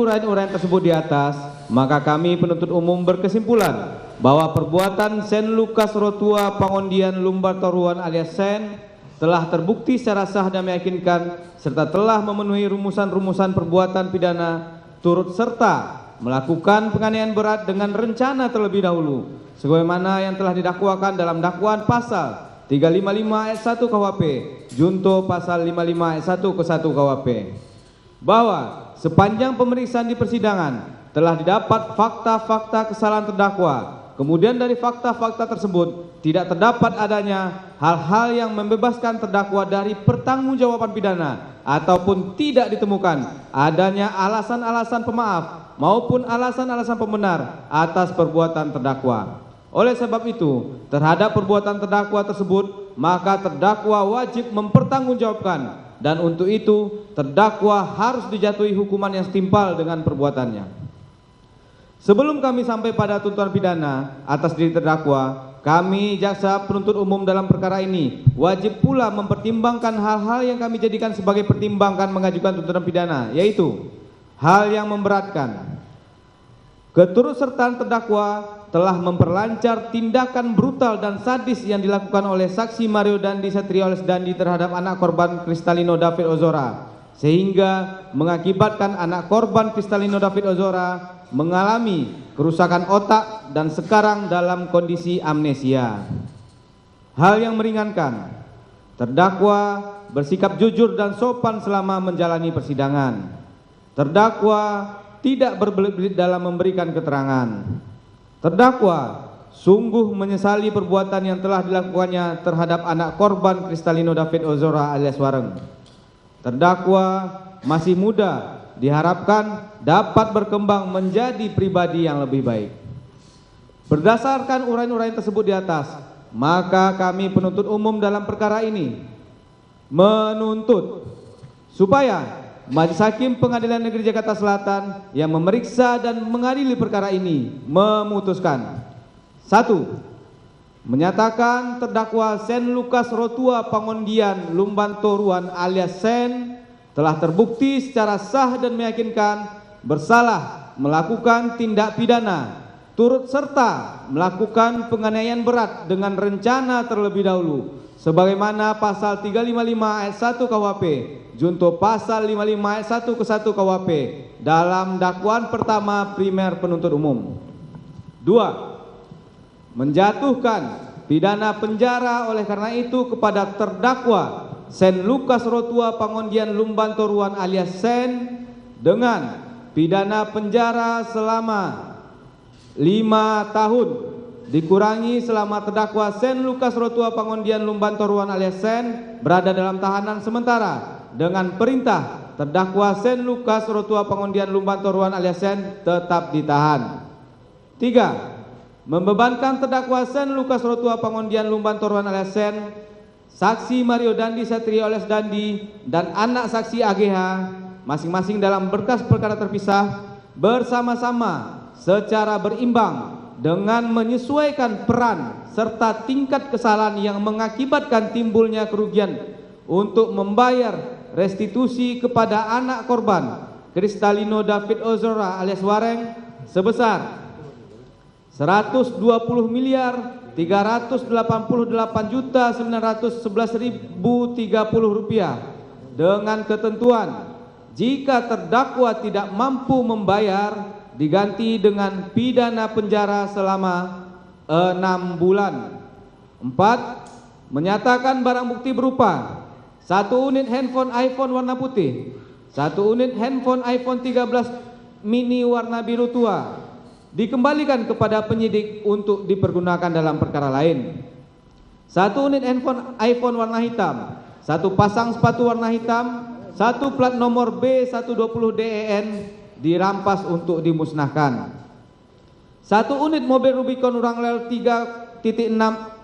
uraian-uraian tersebut di atas, maka kami penuntut umum berkesimpulan bahwa perbuatan Sen Lukas Rotua Pangondian Lumbartoruan alias Sen telah terbukti secara sah dan meyakinkan serta telah memenuhi rumusan-rumusan perbuatan pidana turut serta melakukan penganiayaan berat dengan rencana terlebih dahulu sebagaimana yang telah didakwakan dalam dakwaan pasal 355 ayat 1 KUHP junto pasal 55 ayat 1 ke 1 KUHP, bahwa sepanjang pemeriksaan di persidangan telah didapat fakta-fakta kesalahan terdakwa. Kemudian dari fakta-fakta tersebut tidak terdapat adanya hal-hal yang membebaskan terdakwa dari pertanggungjawaban pidana ataupun tidak ditemukan adanya alasan-alasan pemaaf maupun alasan-alasan pembenar atas perbuatan terdakwa. Oleh sebab itu, terhadap perbuatan terdakwa tersebut, maka terdakwa wajib mempertanggungjawabkan dan untuk itu terdakwa harus dijatuhi hukuman yang setimpal dengan perbuatannya. Sebelum kami sampai pada tuntutan pidana atas diri terdakwa, kami jaksa penuntut umum dalam perkara ini wajib pula mempertimbangkan hal-hal yang kami jadikan sebagai pertimbangan mengajukan tuntutan pidana, yaitu hal yang memberatkan. Keturutsertaan terdakwa telah memperlancar tindakan brutal dan sadis yang dilakukan oleh saksi Mario Dandi Satrio alias Dandi terhadap anak korban Kristalino David Ozora, sehingga mengakibatkan anak korban Kristalino David Ozora mengalami kerusakan otak dan sekarang dalam kondisi amnesia. Hal yang meringankan, terdakwa bersikap jujur dan sopan selama menjalani persidangan. Terdakwa tidak berbelit-belit dalam memberikan keterangan. Terdakwa sungguh menyesali perbuatan yang telah dilakukannya terhadap anak korban Kristalino David Ozora alias Wareng. Terdakwa masih muda, diharapkan dapat berkembang menjadi pribadi yang lebih baik. Berdasarkan uraian-uraian tersebut di atas, maka kami penuntut umum dalam perkara ini menuntut supaya Majelis Hakim Pengadilan Negeri Jakarta Selatan yang memeriksa dan mengadili perkara ini memutuskan: 1. Menyatakan terdakwa Sen Lukas Rotua Pangondian Lumbantoruan alias Sen telah terbukti secara sah dan meyakinkan bersalah melakukan tindak pidana turut serta melakukan penganiayaan berat dengan rencana terlebih dahulu sebagaimana pasal 355 ayat 1 KUHP junto pasal 55 ayat 1 ke 1 KUHP dalam dakwaan pertama primer penuntut umum. 2. Menjatuhkan pidana penjara oleh karena itu kepada terdakwa Sen Lukas Rotua Pangondian Lumbantoruan alias Sen dengan pidana penjara selama 5 tahun dikurangi selama terdakwa Sen Lukas Rotua Pangondian Lumbantoruan alias Sen berada dalam tahanan sementara dengan perintah terdakwa Sen Lukas Rotua Pangondian Lumbantoruan alias Sen tetap ditahan. 3. Membebankan terdakwa Sen Lukas Rotua Pangondian Lumbantoruan alias Sen, saksi Mario Dandi Satrio alias Dandi dan anak saksi AGH masing-masing dalam berkas perkara terpisah bersama-sama secara berimbang dengan menyesuaikan peran serta tingkat kesalahan yang mengakibatkan timbulnya kerugian untuk membayar restitusi kepada anak korban Kristalino David Ozora alias Wareng sebesar 120.388.911.030 rupiah dengan ketentuan jika terdakwa tidak mampu membayar diganti dengan pidana penjara selama 6 bulan. 4. Menyatakan barang bukti berupa 1 unit handphone iPhone warna putih, 1 unit handphone iPhone 13 mini warna biru tua dikembalikan kepada penyidik untuk dipergunakan dalam perkara lain. 1 unit handphone iPhone warna hitam, 1 pasang sepatu warna hitam, 1 plat nomor B120DEN dirampas untuk dimusnahkan. 1 unit mobil Rubicon Wrangler 3.6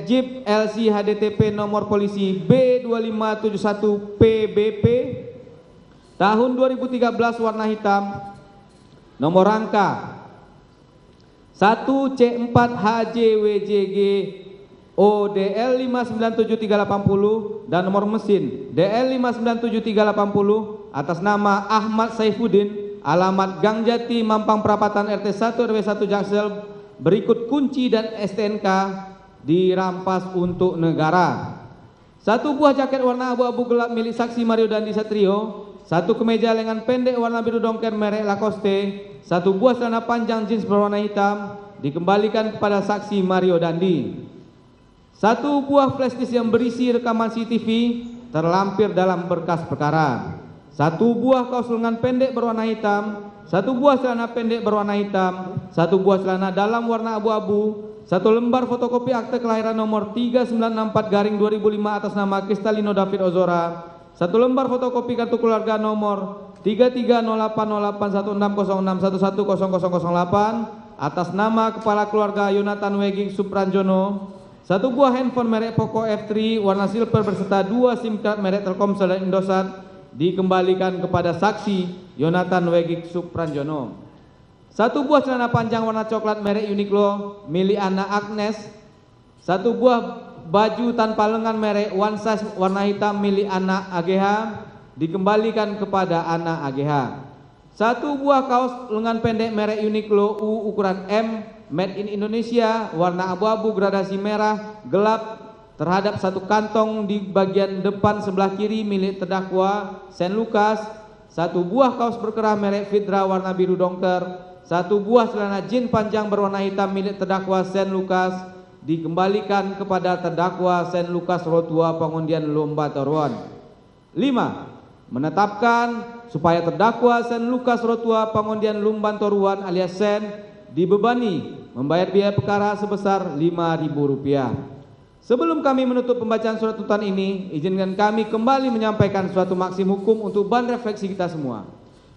Jeep LC HDTP nomor polisi B2571 PBP tahun 2013 warna hitam, nomor rangka 1C4HJWJG ODL 597380 dan nomor mesin DL 597380 atas nama Ahmad Saifuddin alamat Gang Jati, Mampang Perapatan, RT 1 RW 1 Jaksel, berikut kunci dan STNK dirampas untuk negara. 1 buah jaket warna abu-abu gelap milik saksi Mario Dandi Satrio, 1 kemeja lengan pendek warna biru dongker merek Lacoste, 1 buah celana panjang jeans berwarna hitam dikembalikan kepada saksi Mario Dandi. 1 buah flash disk yang berisi rekaman CCTV terlampir dalam berkas perkara. 1 buah kaos lengan pendek berwarna hitam, 1 buah celana pendek berwarna hitam, 1 buah celana dalam warna abu-abu, 1 lembar fotokopi akte kelahiran nomor 3964/2005 atas nama Kristalino David Ozora, 1 lembar fotokopi kartu keluarga nomor 3308081606110008 atas nama kepala keluarga Yonatan Wegik Supranjono, 1 buah handphone merek Poco F3 warna silver berserta 2 SIM card merek Telkomsel dan Indosat dikembalikan kepada saksi Yonatan Wegik Supranjono. 1 buah celana panjang warna coklat merek Uniqlo milik anak Agnes, 1 buah baju tanpa lengan merek One Size warna hitam milik anak AGH dikembalikan kepada anak AGH. 1 buah kaos lengan pendek merek Uniqlo U ukuran M made in Indonesia warna abu-abu gradasi merah gelap terhadap 1 kantong di bagian depan sebelah kiri milik terdakwa Sen Lukas, 1 buah kaos berkerah merek Fidra warna biru dongker, 1 buah celana jeans panjang berwarna hitam milik terdakwa Sen Lukas dikembalikan kepada terdakwa Sen Lukas Rotua Pangondian Lomba Toruan. 5. Menetapkan supaya terdakwa Sen Lukas Rotua Pangondian Lumban Toruan alias Sen dibebani membayar biaya perkara sebesar Rp5.000. Sebelum kami menutup pembacaan surat tuntutan ini, izinkan kami kembali menyampaikan suatu maksim hukum untuk bahan refleksi kita semua.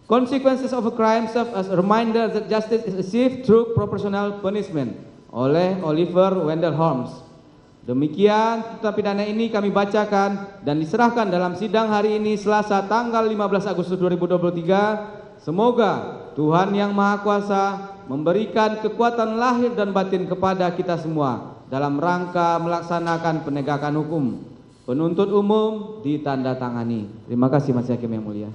Consequences of a crime serve as a reminder that justice is achieved through proportional punishment oleh Oliver Wendell Holmes. Demikian tuntutan pidana ini kami bacakan dan diserahkan dalam sidang hari ini Selasa tanggal 15 Agustus 2023. Semoga Tuhan Yang Maha Kuasa memberikan kekuatan lahir dan batin kepada kita semua dalam rangka melaksanakan penegakan hukum. Penuntut umum ditandatangani. Terima kasih Majelis Hakim yang mulia.